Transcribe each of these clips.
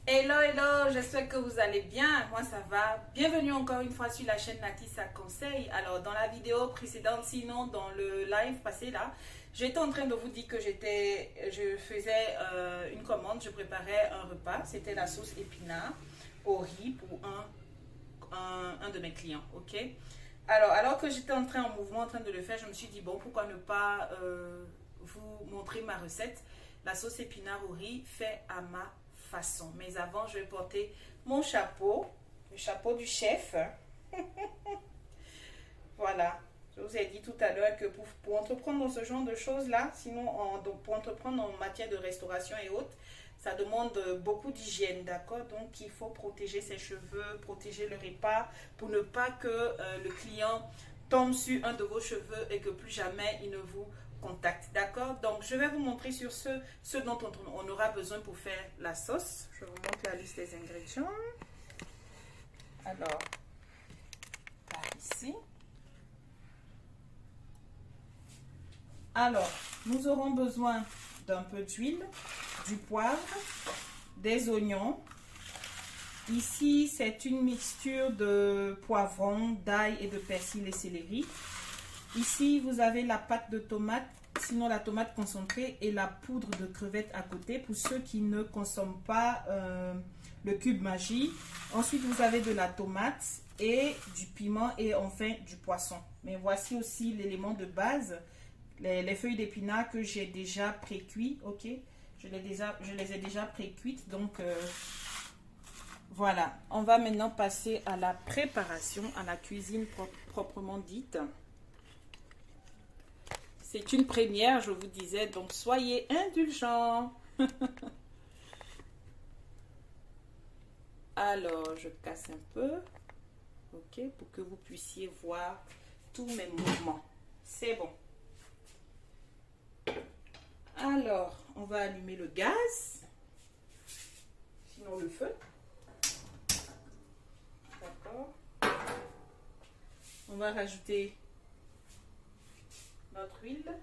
Hello, hello, j'espère que vous allez bien. Moi, ça va. Bienvenue encore une fois sur la chaîne Natissa Conseil. Alors, dans la vidéo précédente, sinon dans le live passé là, j'étais en train de vous dire que je faisais une commande, je préparais un repas. C'était la sauce épinard au riz pour un de mes clients, ok? Alors que j'étais en mouvement, en train de le faire, je me suis dit, bon, pourquoi ne pas vous montrer ma recette. La sauce épinard au riz fait à ma façon. Mais avant, je vais porter mon chapeau, le chapeau du chef. Voilà. Je vous ai dit tout à l'heure que pour entreprendre dans ce genre de choses-là, sinon donc pour entreprendre en matière de restauration et autres, ça demande beaucoup d'hygiène, d'accord? Donc il faut protéger ses cheveux, protéger le repas pour ne pas que le client tombe sur un de vos cheveux et que plus jamais il ne vous contacte, d'accord? Donc je vais vous montrer sur ce dont on aura besoin pour faire la sauce. Je vous montre la liste des ingrédients. Alors, par ici. Alors, nous aurons besoin d'un peu d'huile, du poivre, des oignons. Ici, c'est une mixture de poivron, d'ail et de persil et céleri. Ici, vous avez la pâte de tomate, sinon la tomate concentrée et la poudre de crevettes à côté pour ceux qui ne consomment pas le cube Maggi. Ensuite, vous avez de la tomate et du piment et enfin du poisson. Mais voici aussi l'élément de base. Les feuilles d'épinards que j'ai déjà pré-cuit, ok, je les ai déjà pré-cuites, donc voilà. On va maintenant passer à la préparation, à la cuisine proprement dite. C'est une première, je vous disais, donc soyez indulgents. Alors, je casse un peu, ok, pour que vous puissiez voir tous mes mouvements. C'est bon. Alors, on va allumer le gaz, sinon le feu. D'accord. On va rajouter notre huile.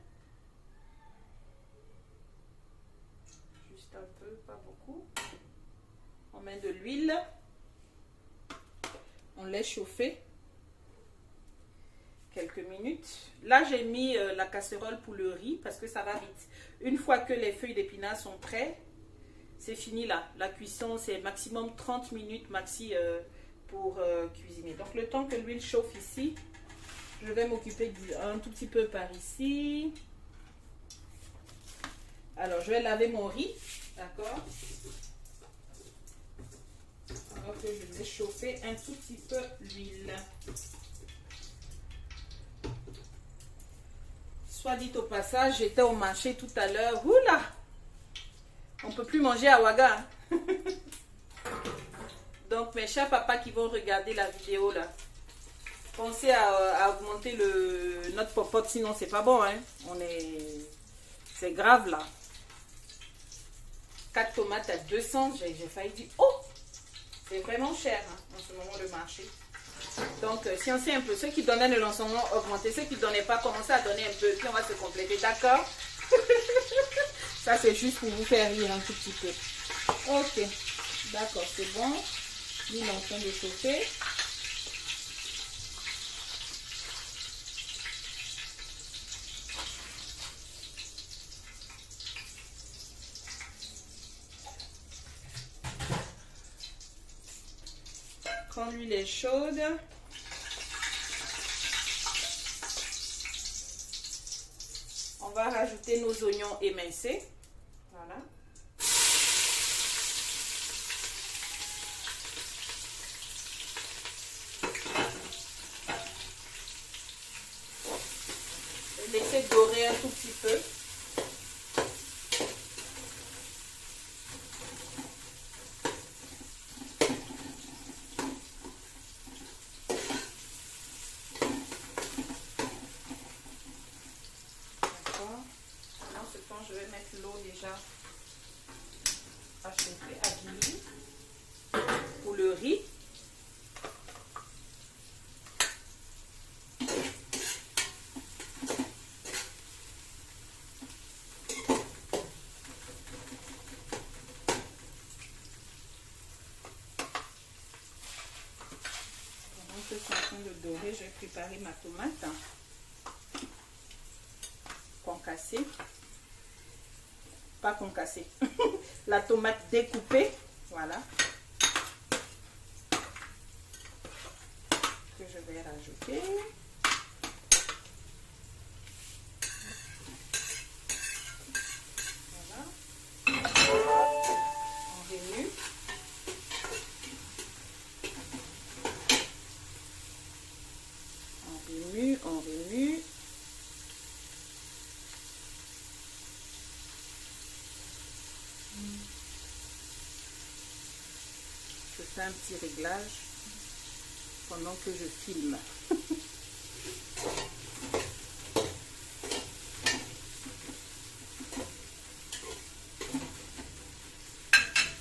Juste un peu, pas beaucoup. On met de l'huile. On laisse chauffer quelques minutes. Là, j'ai mis la casserole pour le riz parce que ça va vite. Une fois que les feuilles d'épinards sont prêtes, c'est fini là. La cuisson, c'est maximum 30 minutes maxi pour cuisiner. Donc, le temps que l'huile chauffe ici, je vais m'occuper un tout petit peu par ici. Alors, je vais laver mon riz, d'accord? Alors que je vais chauffer un tout petit peu l'huile. Soit dit au passage, j'étais au marché tout à l'heure. Oula! On ne peut plus manger à Ouaga. Donc, mes chers papas qui vont regarder la vidéo là, pensez à augmenter notre popote, sinon c'est pas bon. Hein? C'est grave là. 4 tomates à 200, j'ai failli dire, oh! C'est vraiment cher hein, en ce moment le marché. Donc, si on sait un peu, ceux qui donnaient le lancement, augmenter. Ceux qui ne donnaient pas, commencer à donner un peu. Puis on va se compléter, d'accord? Ça, c'est juste pour vous faire rire un tout petit peu. Ok, d'accord, c'est bon. L'huile est en train de chauffer. Quand l'huile est chaude, on va rajouter nos oignons émincés. Voilà. Laisser dorer un tout petit peu. Je vais mettre l'eau déjà à chauffer, à bouillir pour le riz. que c'est en train de dorer, je vais préparer ma tomate concassée. Pas concassée. La tomate découpée. Voilà. Que je vais rajouter. Voilà. On remue. On remue. Je fais un petit réglage pendant que je filme.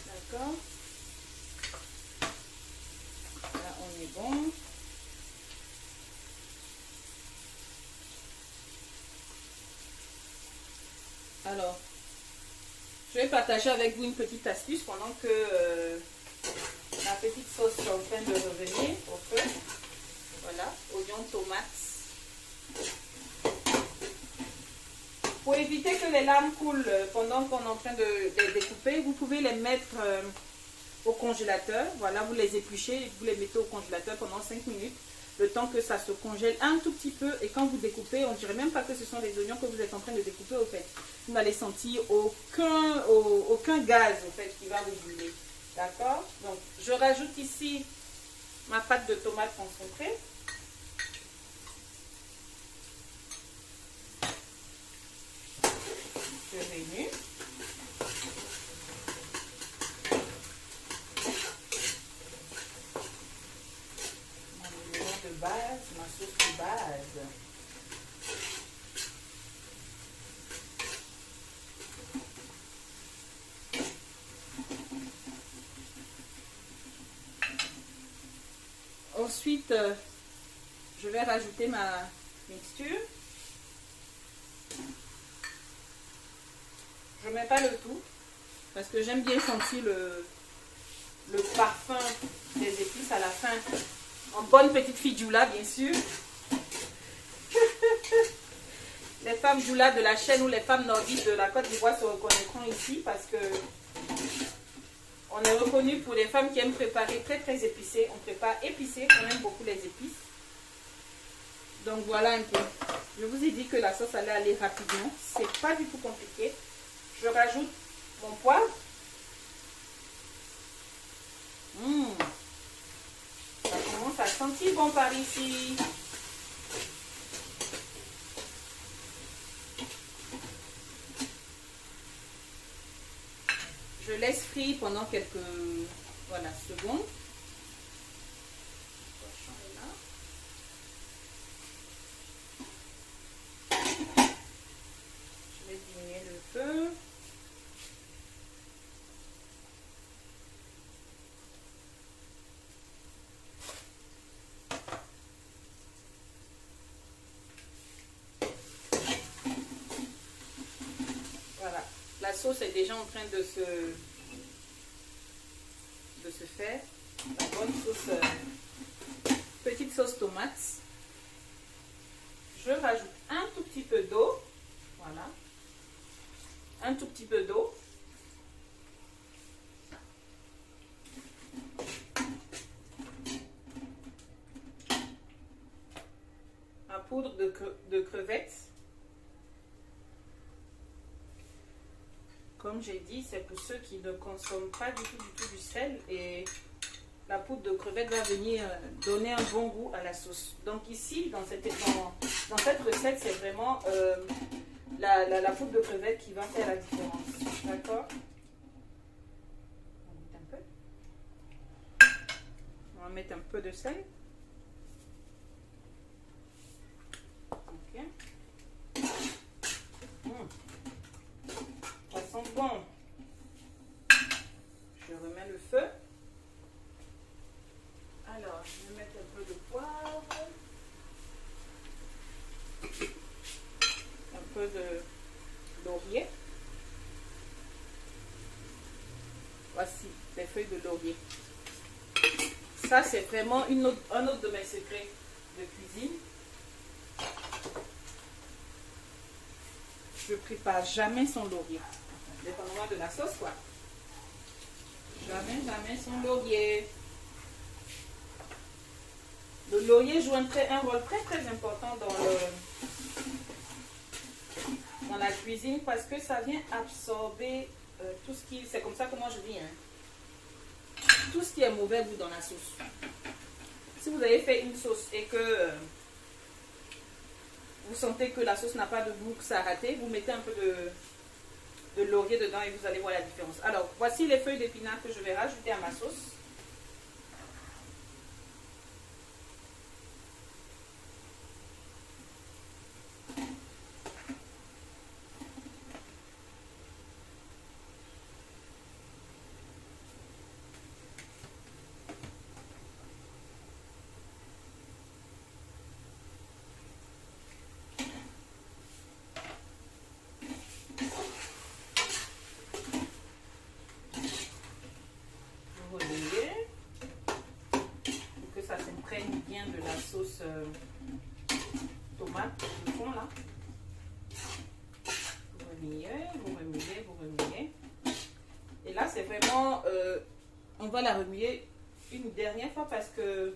D'accord. Là, on est bon. Alors, je vais partager avec vous une petite astuce pendant que la petite sauce est en train de revenir au feu. Voilà, oignons, tomates. Pour éviter que les lames coulent pendant qu'on est en train de les découper, vous pouvez les mettre au congélateur. Voilà, vous les épluchez, vous les mettez au congélateur pendant 5 minutes. Le temps que ça se congèle un tout petit peu. Et quand vous découpez, on ne dirait même pas que ce sont les oignons que vous êtes en train de découper au fait. Vous n'allez sentir aucun gaz au fait qui va vous brûler. D'accord? Donc, je rajoute ici ma pâte de tomate concentrée. Je remue. Mon élément de base, ma sauce de base. Ensuite, je vais rajouter ma mixture. Je ne mets pas le tout parce que j'aime bien sentir le parfum des épices à la fin. En bonne petite fille Djoula, bien sûr. Les femmes Djoula de la chaîne ou les femmes nordiques de la Côte d'Ivoire se reconnaîtront ici parce que on est reconnu pour les femmes qui aiment préparer très très épicé. On prépare épicé, on aime beaucoup les épices. Donc voilà un peu. Je vous ai dit que la sauce allait aller rapidement. C'est pas du tout compliqué. Je rajoute mon poivre. Ça commence à sentir bon par ici. Je laisse frire pendant quelques secondes. Je vais diminuer le feu. Voilà, la sauce est déjà en train de se faire. La bonne sauce, petite sauce tomate. Je rajoute un tout petit peu d'eau. Voilà. Un tout petit peu d'eau. Ma poudre de crevettes. Comme j'ai dit, c'est pour ceux qui ne consomment pas du tout du sel. Et la poudre de crevettes va venir donner un bon goût à la sauce. Donc ici, dans cette recette, c'est vraiment la poudre de crevettes qui va faire la différence. D'accord? On va mettre un peu de sel. Ok. Ça sent bon. Je remets le feu. Alors, je vais mettre un peu de poivre. Un peu de laurier. Voici les feuilles de laurier. Ça, c'est vraiment un autre de mes secrets de cuisine. Je ne prépare jamais son laurier. Dépendamment de la sauce, quoi. Jamais son laurier. Le laurier joue un rôle très important dans la cuisine parce que ça vient absorber tout ce qui... C'est comme ça que moi je vis. Hein. Tout ce qui est mauvais goût dans la sauce. Si vous avez fait une sauce et que vous sentez que la sauce n'a pas de goût, que ça a raté, vous mettez un peu de laurier dedans et vous allez voir la différence. Alors, voici les feuilles d'épinards que je vais rajouter à ma sauce. Bien de la sauce tomate du fond là. Vous remuez. Et là c'est vraiment on va la remuer une dernière fois parce que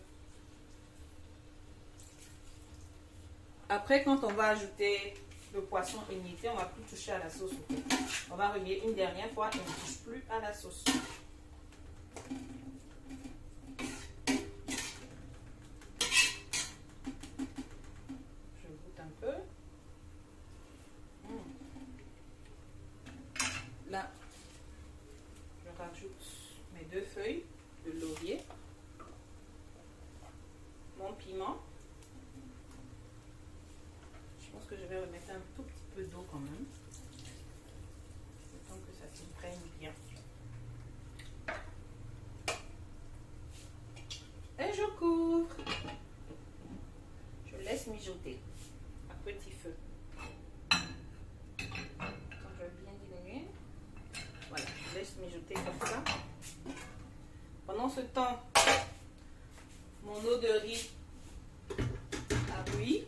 après quand on va ajouter le poisson émietté, on va plus toucher à la sauce. On va remuer une dernière fois et on ne touche plus à la sauce. Là, je rajoute mes 2 feuilles de laurier, mon piment. Je pense que je vais remettre un tout petit peu d'eau quand même, le temps que ça s'imprègne bien. Et je couvre. Je laisse mijoter à petit feu. Voilà, je laisse mijoter comme ça. Pendant ce temps, mon eau de riz a bouilli.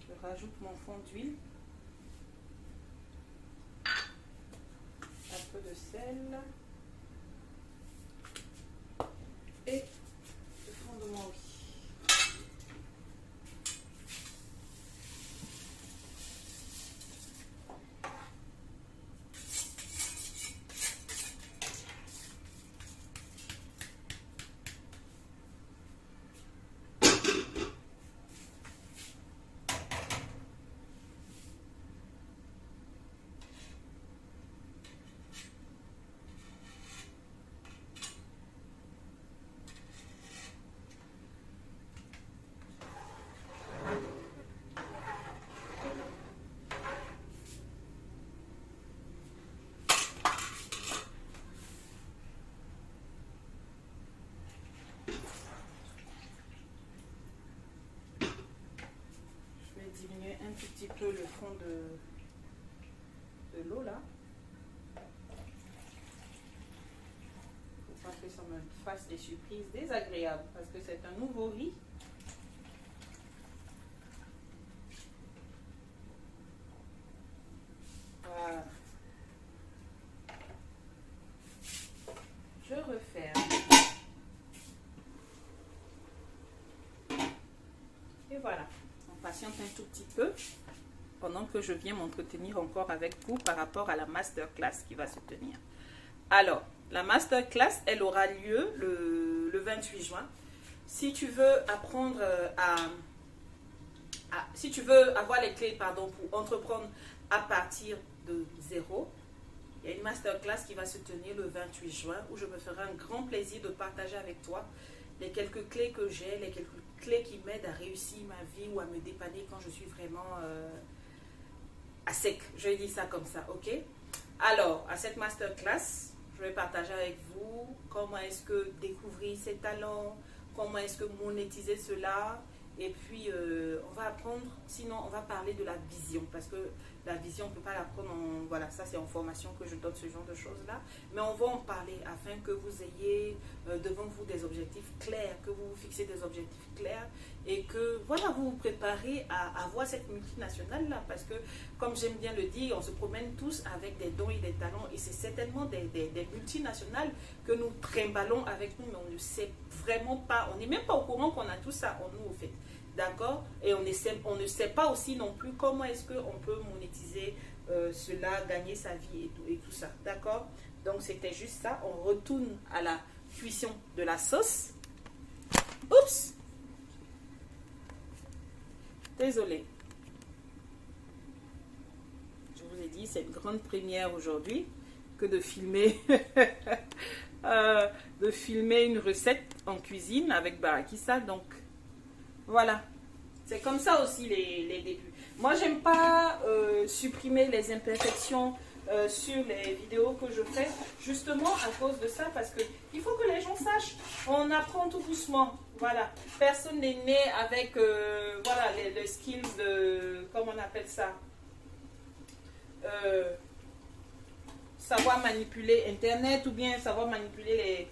Je rajoute mon fond d'huile. Un peu de sel et le fond de mon riz. Diminuer un tout petit peu le fond de l'eau là, pour pas que ça me fasse des surprises désagréables parce que c'est un nouveau riz. Voilà, je referme et voilà. Patiente un tout petit peu pendant que je viens m'entretenir encore avec vous par rapport à la masterclass qui va se tenir. Alors, la masterclass, elle aura lieu le 28 juin. Si tu veux apprendre si tu veux avoir les clés, pardon, pour entreprendre à partir de zéro, il y a une masterclass qui va se tenir le 28 juin où je me ferai un grand plaisir de partager avec toi les quelques clés que j'ai, les quelques clés qui m'aident à réussir ma vie ou à me dépanner quand je suis vraiment à sec. Je dis ça comme ça, ok? Alors, à cette masterclass, Je vais partager avec vous comment est-ce que découvrir ses talents, comment est-ce que monétiser cela. Et puis, on va apprendre, sinon on va parler de la vision, parce que la vision, on ne peut pas l'apprendre en... Voilà, ça c'est en formation que je donne ce genre de choses-là. Mais on va en parler afin que vous ayez devant vous des objectifs clairs, que vous vous fixez des objectifs clairs et que, voilà, vous vous préparez à avoir cette multinationale-là. Parce que, comme j'aime bien le dire, on se promène tous avec des dons et des talents et c'est certainement des multinationales que nous trimballons avec nous, mais on ne sait vraiment pas, on n'est même pas au courant qu'on a tout ça en nous, au fait. D'accord? Et on ne sait pas aussi non plus comment est-ce qu'on peut monétiser cela, gagner sa vie et tout ça. D'accord? Donc, c'était juste ça. On retourne à la cuisson de la sauce. Oups! Désolée. Je vous ai dit, c'est une grande première aujourd'hui que de filmer, une recette en cuisine avec Barakissa. Donc, voilà. C'est comme ça aussi les débuts. Moi, j'aime pas supprimer les imperfections sur les vidéos que je fais, justement à cause de ça, parce que il faut que les gens sachent. On apprend tout doucement. Voilà. Personne n'est né avec voilà, les skills de... Comment on appelle ça, savoir manipuler Internet, ou bien savoir manipuler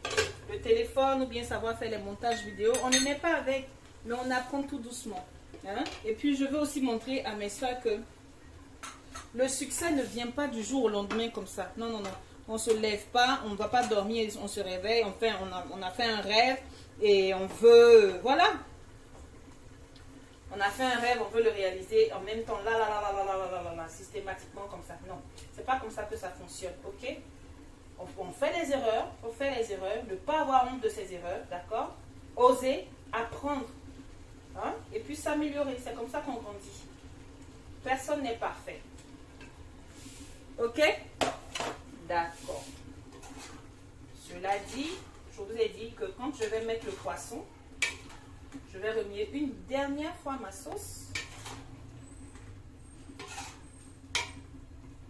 le téléphone, ou bien savoir faire les montages vidéo. On ne naît pas avec, mais on apprend tout doucement. Hein? Et puis, je veux aussi montrer à mes soeurs que le succès ne vient pas du jour au lendemain comme ça. Non, non, non. On ne se lève pas, on ne va pas dormir, on se réveille, on a fait un rêve et on veut... Voilà. On a fait un rêve, on veut le réaliser en même temps, systématiquement comme ça. Non, c'est pas comme ça que ça fonctionne, ok? On fait les erreurs, ne pas avoir honte de ses erreurs, d'accord? Oser, apprendre, hein? Et puis s'améliorer, c'est comme ça qu'on grandit. Personne n'est parfait. Ok? D'accord. Cela dit, je vous ai dit que quand je vais mettre le poisson, je vais remuer une dernière fois ma sauce.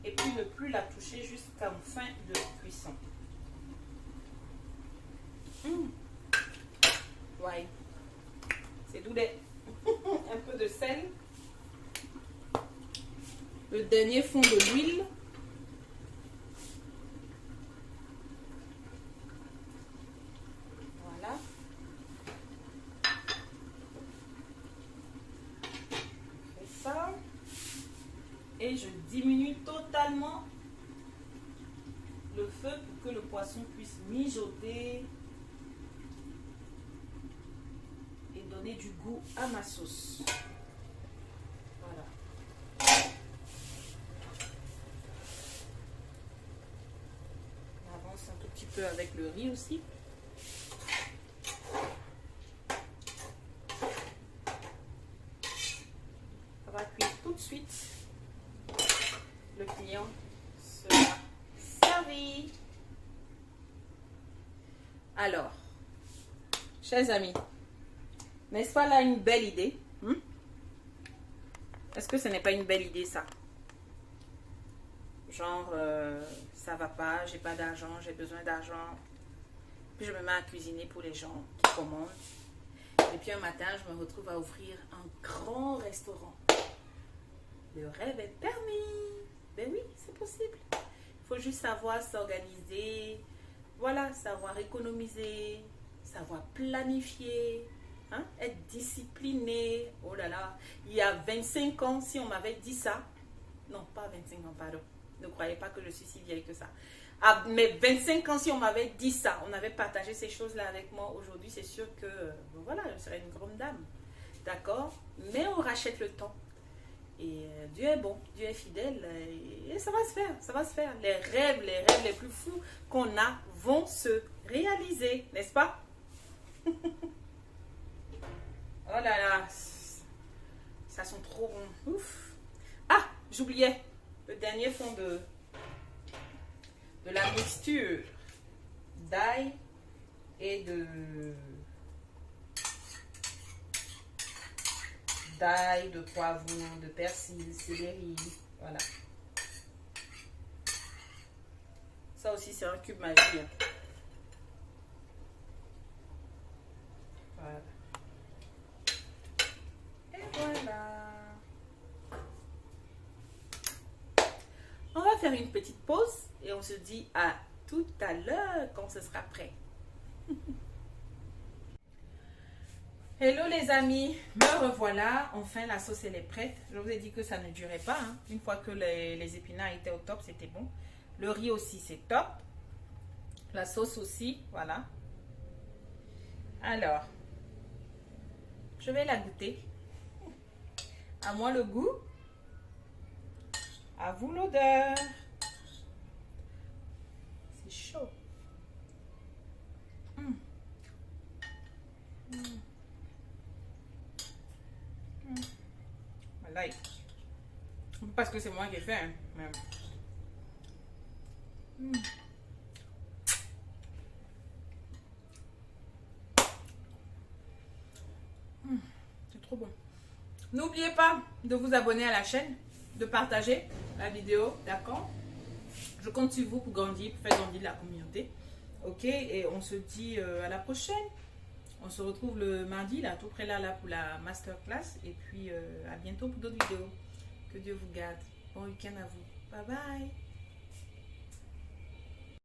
Et puis ne plus la toucher jusqu'en fin de cuisson. Ouais. C'est doux. Un peu de sel. Le dernier fond de l'huile. Voilà. Je fais ça. Et je diminue totalement le feu pour que le poisson puisse mijoter et donner du goût à ma sauce. Voilà. On avance un tout petit peu avec le riz aussi. Ça va cuire tout de suite. Le client sera servi. Alors, chers amis, n'est-ce pas là une belle idée? Est-ce que ce n'est pas une belle idée ça? Genre, ça va pas, j'ai pas d'argent, j'ai besoin d'argent. Puis je me mets à cuisiner pour les gens qui commandent. Et puis un matin, je me retrouve à ouvrir un grand restaurant. Le rêve est permis. Ben oui, c'est possible. Il faut juste savoir s'organiser. Voilà, savoir économiser, savoir planifier, hein, être discipliné. Oh là là, il y a 25 ans, si on m'avait dit ça, non, pas 25 ans, pardon, ne croyez pas que je suis si vieille que ça. À mes 25 ans, si on m'avait dit ça, on avait partagé ces choses-là avec moi, aujourd'hui, c'est sûr que, voilà, je serais une grande dame. D'accord? Mais on rachète le temps. Et Dieu est bon, Dieu est fidèle et ça va se faire, ça va se faire. Les rêves les plus fous qu'on a vont se réaliser, n'est-ce pas? Oh là là, ça sent trop bon. Ouf. Ah, j'oubliais le dernier fond de la mixture d'ail et d'ail, de poivron, de persil, céleri, voilà. Ça aussi, c'est un cube magie. Voilà. Et voilà. On va faire une petite pause et on se dit à tout à l'heure quand ce sera prêt. Hello les amis, me revoilà. Enfin, la sauce elle est prête. Je vous ai dit que ça ne durait pas. Hein. Une fois que les épinards étaient au top, c'était bon. Le riz aussi, c'est top. La sauce aussi, voilà. Alors, je vais la goûter. À moi le goût. À vous l'odeur. C'est chaud. Voilà. Parce que c'est moi qui ai fait. Hein. C'est trop bon. N'oubliez pas de vous abonner à la chaîne, de partager la vidéo, d'accord? Je compte sur vous pour grandir, pour faire grandir la communauté. Ok, et on se dit à la prochaine. On se retrouve le mardi, là, tout près là pour la masterclass. Et puis à bientôt pour d'autres vidéos. Que Dieu vous garde. Bon week-end à vous. Bye bye.